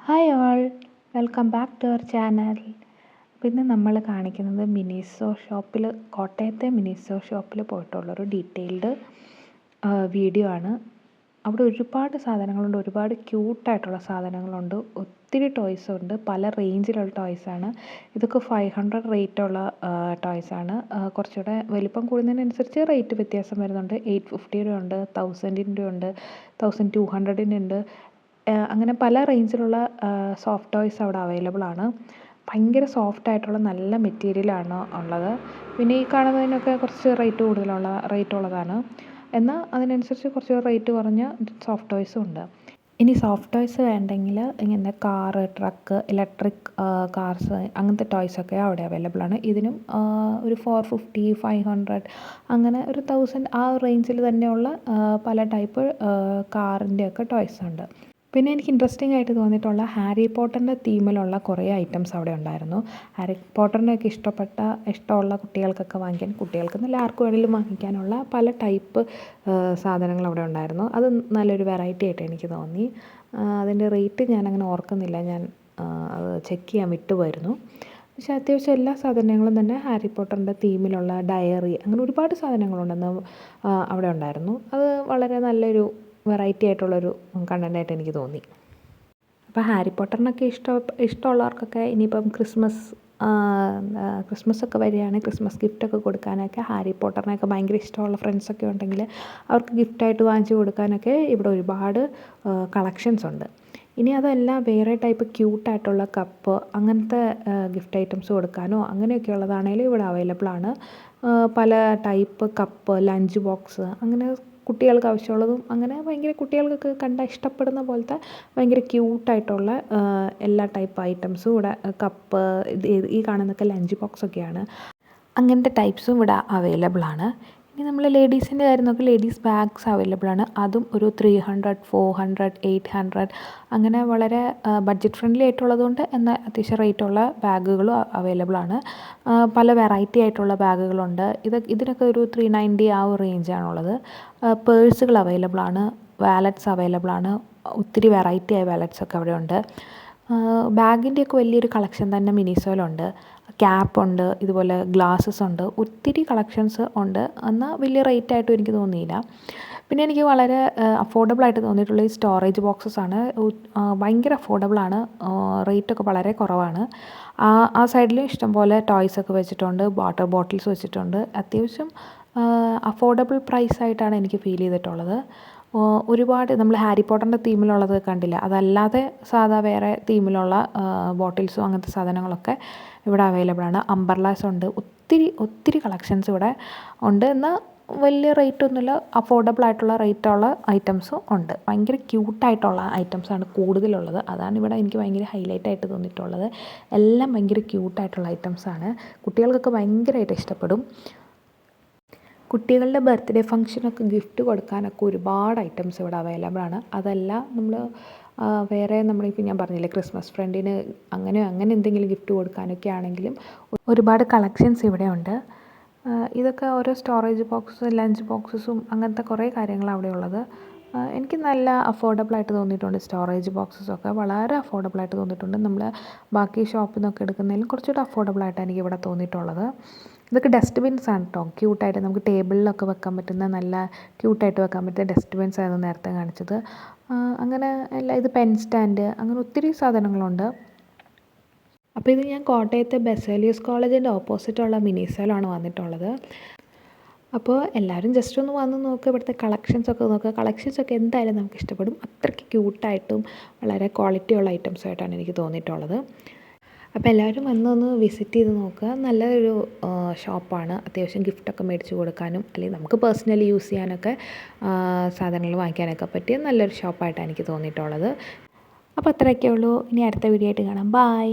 Hi all, welcome back to our channel. അപ്പോൾ ഇന്ന് നമ്മൾ കാണിക്കുന്നത് മിനിസോ ഷോപ്പിൽ, കോട്ടയത്തെ മിനിസോ ഷോപ്പിൽ പോയിട്ടുള്ളൊരു ഡീറ്റെയിൽഡ് വീഡിയോ ആണ്. അവിടെ ഒരുപാട് സാധനങ്ങളുണ്ട്, ഒരുപാട് ക്യൂട്ടായിട്ടുള്ള സാധനങ്ങളുണ്ട്, ഒത്തിരി ടോയ്സ് ഉണ്ട്, പല റേഞ്ചിലുള്ള ടോയ്സാണ്. ഇതൊക്കെ 500 റേറ്റുള്ള ടോയ്സാണ്. കുറച്ചുകൂടെ വലിപ്പം കൂടുന്നതിനനുസരിച്ച് റേറ്റ് വ്യത്യാസം വരുന്നുണ്ട്. 850 ഉണ്ട്, 1000 ഉണ്ട്, 1200 ഉണ്ട്. അങ്ങനെ പല റേഞ്ചിലുള്ള സോഫ്റ്റ് ടോയ്സ് അവിടെ അവൈലബിൾ ആണ്. ഭയങ്കര സോഫ്റ്റ് ആയിട്ടുള്ള നല്ല മെറ്റീരിയലാണ് ഉള്ളത്. പിന്നെ ഈ കാണുന്നതിനൊക്കെ കുറച്ച് റേറ്റ് ഉള്ളതാണ്. എന്നാൽ അതിനനുസരിച്ച് കുറച്ച് റേറ്റ് കുറഞ്ഞ സോഫ്റ്റ് ടോയ്സും ഉണ്ട്. ഇനി സോഫ്റ്റ് ടോയ്സ് വേണ്ടെങ്കിൽ ഇങ്ങനെ കാറ്, ട്രക്ക്, ഇലക്ട്രിക് കാർസ്, അങ്ങനത്തെ ടോയ്സൊക്കെ അവിടെ അവൈലബിൾ ആണ്. ഇതിനും ഒരു 450, 500 അങ്ങനെ ഒരു 1000 ആ റേഞ്ചിൽ തന്നെയുള്ള പല ടൈപ്പ് കാറിൻ്റെയൊക്കെ ടോയ്സ് ഉണ്ട്. പിന്നെ എനിക്ക് ഇൻട്രസ്റ്റിംഗ് ആയിട്ട് തോന്നിയിട്ടുള്ള ഹാരി പോട്ടറിൻ്റെ തീമിലുള്ള കുറേ ഐറ്റംസ് അവിടെ ഉണ്ടായിരുന്നു. ഹാരി പോട്ടറിനെയൊക്കെ ഇഷ്ടമുള്ള കുട്ടികൾക്കൊക്കെ വാങ്ങിക്കാൻ, കുട്ടികൾക്കെന്നല്ല ആർക്ക് വേണമെങ്കിലും വാങ്ങിക്കാനുള്ള പല ടൈപ്പ് സാധനങ്ങൾ അവിടെ ഉണ്ടായിരുന്നു. അത് നല്ലൊരു വെറൈറ്റി ആയിട്ട് എനിക്ക് തോന്നി. അതിൻ്റെ റേറ്റ് ഞാനങ്ങനെ ഓർക്കുന്നില്ല, ഞാൻ അത് ചെക്ക് ചെയ്യാൻ വിട്ടുപോയിരുന്നു. പക്ഷേ അത്യാവശ്യം എല്ലാ സാധനങ്ങളും തന്നെ ഹാരി പോട്ടറിൻ്റെ തീമിലുള്ള ഡയറി, അങ്ങനെ ഒരുപാട് സാധനങ്ങളുണ്ടെന്ന് അവിടെ ഉണ്ടായിരുന്നു. അത് വളരെ നല്ലൊരു വെറൈറ്റി ആയിട്ടുള്ളൊരു കണ്ടൻ്റായിട്ട് എനിക്ക് തോന്നി. അപ്പോൾ ഹാരി പോട്ടറിനൊക്കെ ഇഷ്ടമുള്ളവർക്കൊക്കെ ഇനിയിപ്പം ക്രിസ്മസൊക്കെ വരികയാണെങ്കിൽ ക്രിസ്മസ് ഗിഫ്റ്റൊക്കെ കൊടുക്കാനൊക്കെ ഹാരി പോട്ടറിനൊക്കെ ഭയങ്കര ഇഷ്ടമുള്ള ഫ്രണ്ട്സൊക്കെ ഉണ്ടെങ്കിൽ അവർക്ക് ഗിഫ്റ്റായിട്ട് വാങ്ങിച്ചു കൊടുക്കാനൊക്കെ ഇവിടെ ഒരുപാട് കളക്ഷൻസ് ഉണ്ട്. ഇനി അതല്ല, വേറെ ടൈപ്പ് ക്യൂട്ടായിട്ടുള്ള കപ്പ്, അങ്ങനത്തെ ഗിഫ്റ്റ് ഐറ്റംസ് കൊടുക്കാനോ അങ്ങനെയൊക്കെ ഉള്ളതാണെങ്കിലും ഇവിടെ അവൈലബിൾ ആണ്. പല ടൈപ്പ് കപ്പ്, ലഞ്ച് ബോക്സ്, അങ്ങനെ കുട്ടികൾക്ക് ആവശ്യമുള്ളതും, അങ്ങനെ ഭയങ്കര കുട്ടികൾക്കൊക്കെ കണ്ടാൽ ഇഷ്ടപ്പെടുന്ന പോലത്തെ ഭയങ്കര ക്യൂട്ടായിട്ടുള്ള എല്ലാ ടൈപ്പ് ഐറ്റംസും ഇവിടെ, കപ്പ്, ഈ കാണുന്നതൊക്കെ ലഞ്ച് ബോക്സൊക്കെയാണ്. അങ്ങനത്തെ ടൈപ്സും ഇവിടെ അവൈലബിൾ ആണ്. ഇനി നമ്മൾ ലേഡീസിൻ്റെ കാര്യം നോക്കി, ലേഡീസ് ബാഗ്സ് അവൈലബിൾ ആണ്. അതും ഒരു 300, 400, 800 അങ്ങനെ വളരെ ബഡ്ജറ്റ് ഫ്രണ്ട്ലി ആയിട്ടുള്ളതുകൊണ്ട് എന്നാൽ അത്യാവശ്യം റേറ്റുള്ള ബാഗുകളും അവൈലബിൾ ആണ്. പല വെറൈറ്റി ആയിട്ടുള്ള ബാഗുകളുണ്ട്. ഇതിനൊക്കെ ഒരു 390 ആ ഒരു റേഞ്ചാണുള്ളത്. പേഴ്സുകൾ അവൈലബിൾ ആണ്, വാലറ്റ്സ് അവൈലബിൾ ആണ്. ഒത്തിരി വെറൈറ്റി ആയ വാലറ്റ്സൊക്കെ അവിടെ ഉണ്ട്. ബാഗിൻ്റെയൊക്കെ വലിയൊരു കളക്ഷൻ തന്നെ മിനിസോയിലുണ്ട്. ക്യാപ്പുണ്ട്, ഇതുപോലെ ഗ്ലാസ്സസ് ഉണ്ട്, ഒത്തിരി കളക്ഷൻസ് ഉണ്ട്. എന്നാൽ വലിയ റേറ്റായിട്ടും എനിക്ക് തോന്നിയില്ല. പിന്നെ എനിക്ക് വളരെ അഫോർഡബിളായിട്ട് തോന്നിയിട്ടുള്ള ഈ സ്റ്റോറേജ് ബോക്സസ് ആണ്. ഭയങ്കര അഫോർഡബിളാണ്, റേറ്റൊക്കെ വളരെ കുറവാണ്. ആ സൈഡിലും ഇഷ്ടംപോലെ ടോയ്സൊക്കെ വെച്ചിട്ടുണ്ട്, വാട്ടർ ബോട്ടിൽസ് വെച്ചിട്ടുണ്ട്. അത്യാവശ്യം അഫോർഡബിൾ പ്രൈസായിട്ടാണ് എനിക്ക് ഫീൽ ചെയ്തിട്ടുള്ളത്. ഒരുപാട് നമ്മൾ ഹാരി പോട്ടറിൻ്റെ തീമിലുള്ളത് കണ്ടില്ല, അതല്ലാതെ സാധാ വേറെ തീമിലുള്ള ബോട്ടിൽസും അങ്ങനത്തെ സാധനങ്ങളൊക്കെ ഇവിടെ അവൈലബിൾ ആണ്. അംബർലാസ് ഉണ്ട്, ഒത്തിരി കളക്ഷൻസ് ഇവിടെ ഉണ്ട്. എന്നാൽ വലിയ റേറ്റൊന്നുമില്ല, അഫോർഡബിൾ ആയിട്ടുള്ള റേറ്റുള്ള ഐറ്റംസും ഉണ്ട്. ഭയങ്കര ക്യൂട്ടായിട്ടുള്ള ഐറ്റംസാണ് കൂടുതലുള്ളത്. അതാണ് ഇവിടെ എനിക്ക് ഭയങ്കര ഹൈലൈറ്റ് ആയിട്ട് തോന്നിയിട്ടുള്ളത്. എല്ലാം ഭയങ്കര ക്യൂട്ടായിട്ടുള്ള ഐറ്റംസാണ്, കുട്ടികൾക്കൊക്കെ ഭയങ്കരമായിട്ട് ഇഷ്ടപ്പെടും. കുട്ടികളുടെ ബർത്ത്ഡേ ഫംഗ്ഷനൊക്കെ ഗിഫ്റ്റ് കൊടുക്കാനൊക്കെ ഒരുപാട് ഐറ്റംസ് ഇവിടെ അവൈലബിൾ ആണ്. അതല്ല, നമ്മൾ വേറെ നമ്മളിപ്പോൾ ഞാൻ പറഞ്ഞില്ലേ ക്രിസ്മസ് ഫ്രണ്ടിന് അങ്ങനെ എന്തെങ്കിലും ഗിഫ്റ്റ് കൊടുക്കാനൊക്കെ ആണെങ്കിലും ഒരുപാട് കളക്ഷൻസ് ഇവിടെ ഉണ്ട്. ഇതൊക്കെ ഓരോ സ്റ്റോറേജ് ബോക്സ്, ലഞ്ച് ബോക്സസും അങ്ങനത്തെ കുറേ കാര്യങ്ങളാണ് അവിടെ ഉള്ളത്. എനിക്ക് നല്ല അഫോർഡബിളായിട്ട് തോന്നിയിട്ടുണ്ട്. സ്റ്റോറേജ് ബോക്സസൊക്കെ വളരെ അഫോർഡബിളായിട്ട് തോന്നിയിട്ടുണ്ട്. നമ്മൾ ബാക്കി ഷോപ്പിൽ നിന്നൊക്കെ എടുക്കുന്നതിലും കുറച്ചുകൂടെ അഫോർഡബിളായിട്ടാണ് എനിക്ക് ഇവിടെ തോന്നിയിട്ടുള്ളത്. ഇതൊക്കെ ഡസ്റ്റ്ബിൻസ് ആണ് കേട്ടോ, ക്യൂട്ടായിട്ട് നമുക്ക് ടേബിളിലൊക്കെ വെക്കാൻ പറ്റുന്ന, നല്ല ക്യൂട്ടായിട്ട് വെക്കാൻ പറ്റുന്ന ഡസ്റ്റ്ബിൻസ് ആയിരുന്നു നേരത്തെ കാണിച്ചത്. അങ്ങനെ ഇത് പെൻ സ്റ്റാൻഡ്, അങ്ങനെ ഒത്തിരി സാധനങ്ങളുണ്ട്. അപ്പോൾ ഇത് ഞാൻ കോട്ടയത്തെ ബെസേലിയസ് കോളേജിൻ്റെ ഓപ്പോസിറ്റുള്ള മിനിസോയിലാണ് വന്നിട്ടുള്ളത്. അപ്പോൾ എല്ലാവരും ജസ്റ്റ് ഒന്ന് വന്ന് നോക്കുക, ഇവിടുത്തെ കളക്ഷൻസൊക്കെ നോക്കുക. കളക്ഷൻസൊക്കെ എന്തായാലും നമുക്ക് ഇഷ്ടപ്പെടും. അത്രയ്ക്ക് ക്യൂട്ടായിട്ടും വളരെ ക്വാളിറ്റിയുള്ള ഐറ്റംസായിട്ടാണ് എനിക്ക് തോന്നിയിട്ടുള്ളത്. അപ്പോൾ എല്ലാവരും വന്നൊന്ന് വിസിറ്റ് ചെയ്ത് നോക്കുക. നല്ലൊരു ഷോപ്പാണ്. അത്യാവശ്യം ഗിഫ്റ്റൊക്കെ മേടിച്ച് കൊടുക്കാനും അല്ലെങ്കിൽ നമുക്ക് പേഴ്സണലി യൂസ് ചെയ്യാനൊക്കെ സാധനങ്ങൾ വാങ്ങിക്കാനൊക്കെ പറ്റിയ നല്ലൊരു ഷോപ്പായിട്ടാണ് എനിക്ക് തോന്നിയിട്ടുള്ളത്. അപ്പോൾ അത്രയൊക്കെ ഉള്ളൂ. ഇനി അടുത്ത വീഡിയോ ആയിട്ട് കാണാം. ബൈ.